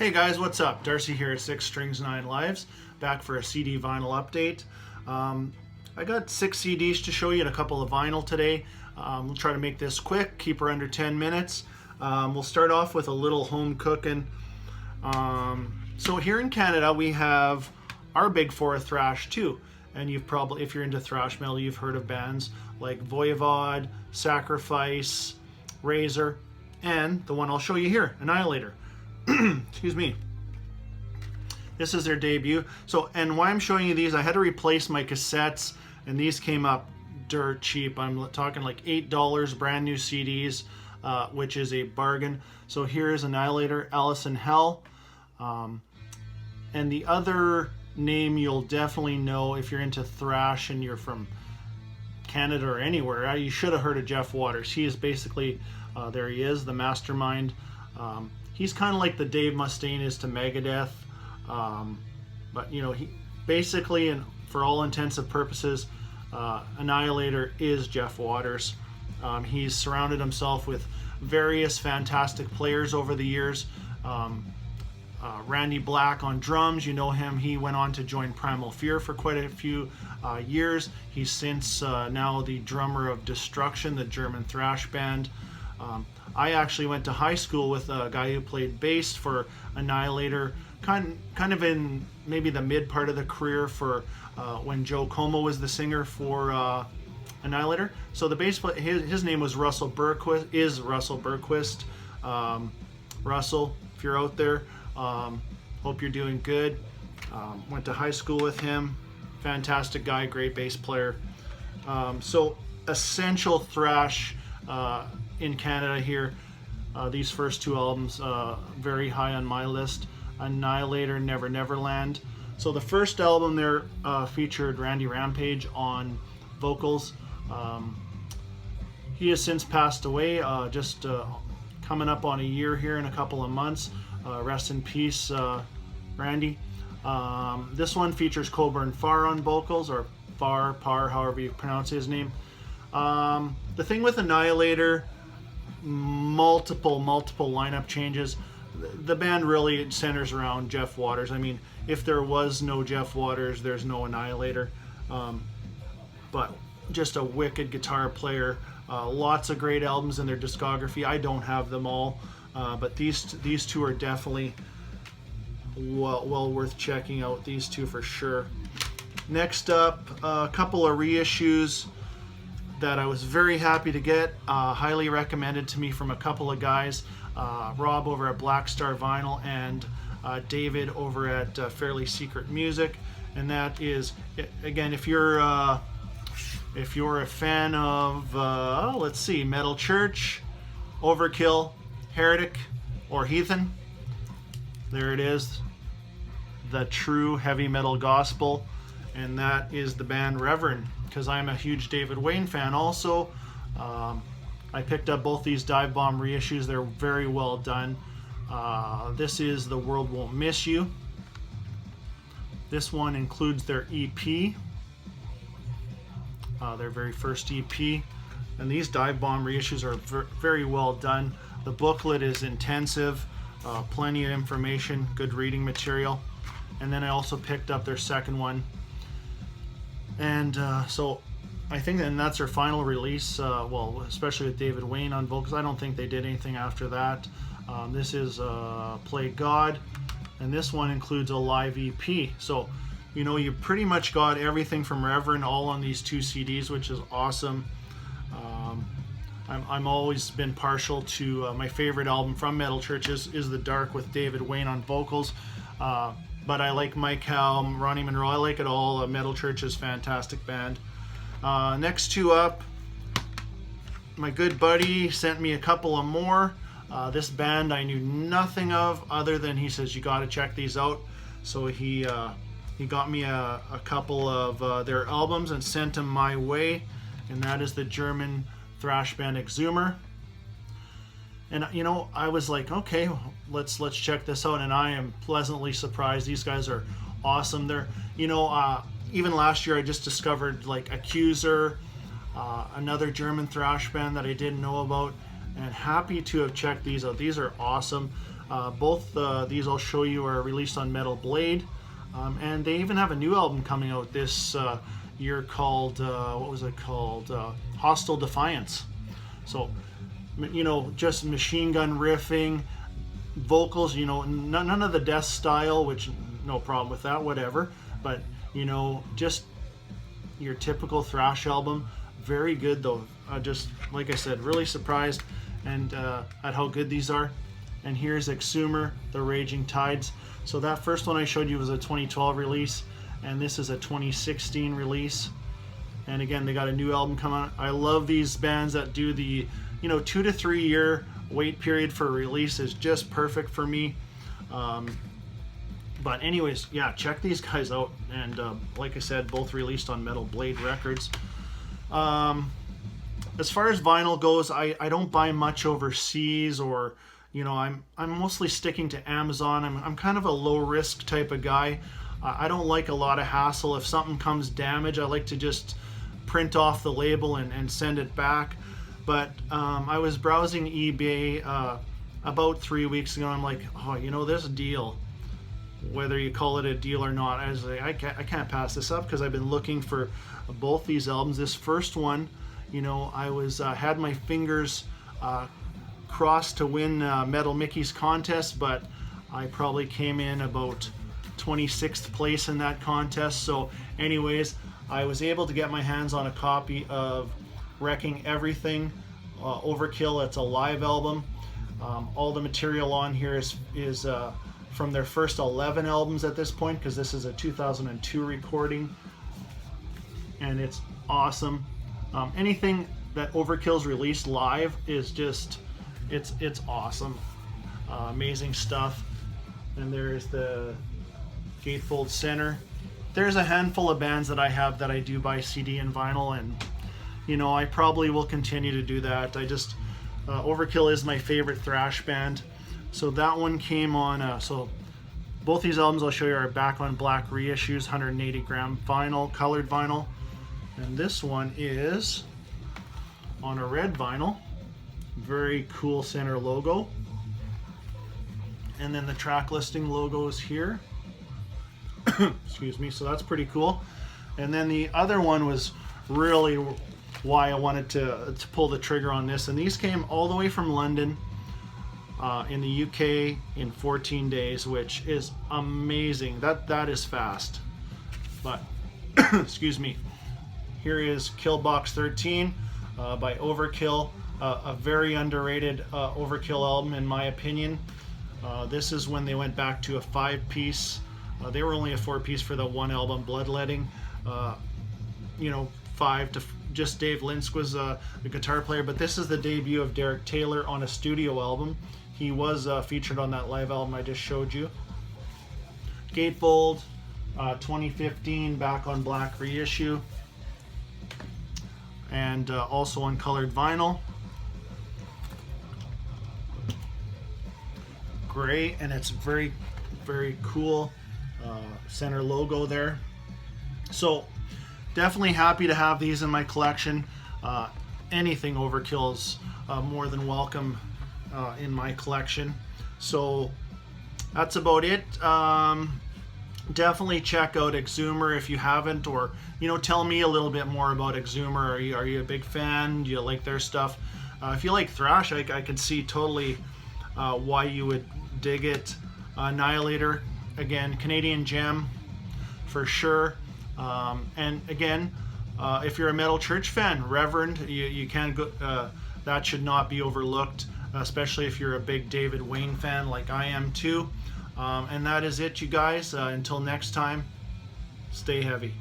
Hey guys, what's up? Darcy here at 6 Strings 9 Lives, back for a CD vinyl update. I got 6 CDs to show you and a couple of vinyl today. We'll try to make this quick, keep her under 10 minutes. We'll start off with a little home cooking. So here in Canada we have our big four of thrash too. And you've probably, if you're into thrash metal, you've heard of bands like Voivod, Sacrifice, Razor, and the one I'll show you here, Annihilator. Excuse me. This is their debut. So, and why I'm showing you these, I had to replace my cassettes, and these came up dirt cheap. I'm talking like $8 brand new CDs, which is a bargain. So here's Annihilator, Alice in Hell, and the other name you'll definitely know if you're into thrash and you're from Canada or anywhere. You should have heard of Jeff Waters. He is basically, there he is, the mastermind. He's kind of like the Dave Mustaine is to Megadeth, but you know, he basically, and for all intents and purposes, Annihilator is Jeff Waters. He's surrounded himself with various fantastic players over the years. Randy Black on drums, you know him. He went on to join Primal Fear for quite a few years. He's since now the drummer of Destruction, the German thrash band. I actually went to high school with a guy who played bass for Annihilator, kind of in maybe the mid part of the career for when Joe Como was the singer for Annihilator. So the bass player, his name was Russell Berquist, Russell, if you're out there, hope you're doing good. Went to high school with him. Fantastic guy, great bass player. So essential thrash in Canada here. These first two albums very high on my list. Annihilator, Neverland. So the first album there featured Randy Rampage on vocals. He has since passed away, just coming up on a year here in a couple of months. Rest in peace, Randy. This one features Coburn Farr on vocals, or Parr, however you pronounce his name. The thing with Annihilator, multiple lineup changes. The band really centers around Jeff Waters. I mean, if there was no Jeff Waters, there's no Annihilator. But just a wicked guitar player. Lots of great albums in their discography. I don't have them all, but these two are definitely well worth checking out. These two for sure. Next up, a couple of reissues that I was very happy to get, highly recommended to me from a couple of guys, Rob over at Black Star Vinyl and David over at Fairly Secret Music. And that is, again, if you're a fan of, let's see, Metal Church, Overkill, Heretic, or Heathen, there it is, the true heavy metal gospel, and that is the band Reverend. Because I'm a huge David Wayne fan also. I picked up both these Dive Bomb reissues. They're very well done. This is The World Won't Miss You. This one includes their EP, their very first EP. And these Dive Bomb reissues are very well done. The booklet is intensive, plenty of information, good reading material. And then I also picked up their second one. And so I think that's their final release, well, especially with David Wayne on vocals. I don't think they did anything after that. This is Play God, and this one includes a live EP. So, you know, you pretty much got everything from Reverend all on these two CDs, which is awesome. I'm always been partial to my favorite album from Metal Church is The Dark with David Wayne on vocals. But I like Mike Howe, Ronnie Monroe, I like it all. Metal Church is a fantastic band. Next two up, my good buddy sent me a couple of more. This band I knew nothing of, other than he says, you got to check these out. So he got me a couple of their albums and sent them my way. And that is the German thrash band Exhume. And you know, I was like, okay, let's check this out, and I am pleasantly surprised. These guys are awesome. They're, you know, even last year I just discovered like Accuser, another German thrash band that I didn't know about, and happy to have checked these out. These are awesome. Both these I'll show you are released on Metal Blade, and they even have a new album coming out this year called what was it called? Hostile Defiance. So, you know, just machine gun riffing, vocals. You know, none of the death style, which no problem with that, whatever. But you know, just your typical thrash album. Very good though. Just like I said, really surprised and at how good these are. And here's Exhumer, The Raging Tides. So that first one I showed you was a 2012 release, and this is a 2016 release. And again, they got a new album coming out. I love these bands that do the, you know, 2 to 3 year wait period for a release is just perfect for me. But anyways, yeah, check these guys out. And like I said, both released on Metal Blade Records. As far as vinyl goes, I don't buy much overseas, or you know, I'm mostly sticking to Amazon. I'm kind of a low risk type of guy. I don't like a lot of hassle. If something comes damaged, I like to just print off the label and send it back. But I was browsing eBay about 3 weeks ago. I'm like, oh, you know, this deal, whether you call it a deal or not, I was like, I can't pass this up, because I've been looking for both these albums. This first one, you know, I was had my fingers crossed to win Metal Mickey's contest, but I probably came in about 26th place in that contest. So anyways, I was able to get my hands on a copy of Wrecking Everything, Overkill. It's a live album. All the material on here is from their first 11 albums at this point, because this is a 2002 recording, and it's awesome. Anything that Overkill's released live is just, it's awesome. Amazing stuff. And there's the gatefold center. There's a handful of bands that I have that I do buy CD and vinyl, and you know, I probably will continue to do that. I just Overkill is my favorite thrash band. So that one came on, so both these albums I'll show you are back on black reissues, 180 gram vinyl, colored vinyl. And this one is on a red vinyl. Very cool center logo. And then the track listing logo is here. Excuse me, so that's pretty cool. And then the other one was really why I wanted to pull the trigger on this. And these came all the way from London, in the UK, in 14 days, which is amazing. That is fast. But excuse me. Here is Killbox 13 by Overkill, a very underrated Overkill album in my opinion. This is when they went back to a 5-piece. They were only a 4-piece for the one album, Bloodletting. You know, 5 to just Dave Linsk was the guitar player, but this is the debut of Derek Taylor on a studio album. He was featured on that live album I just showed you. Gatefold, 2015, back on black reissue, and also on colored vinyl. Gray, and it's very, very cool center logo there. So definitely happy to have these in my collection. Anything Overkill's more than welcome in my collection. So that's about it. Definitely check out Exhumer if you haven't, or you know, tell me a little bit more about Exhumer. Are you a big fan? Do you like their stuff? If you like thrash, I can see totally why you would dig it. Annihilator, again, Canadian gem for sure. And again, if you're a Metal Church fan, Reverend, you can't go. That should not be overlooked, especially if you're a big David Wayne fan like I am too. And that is it, you guys. Until next time, stay heavy.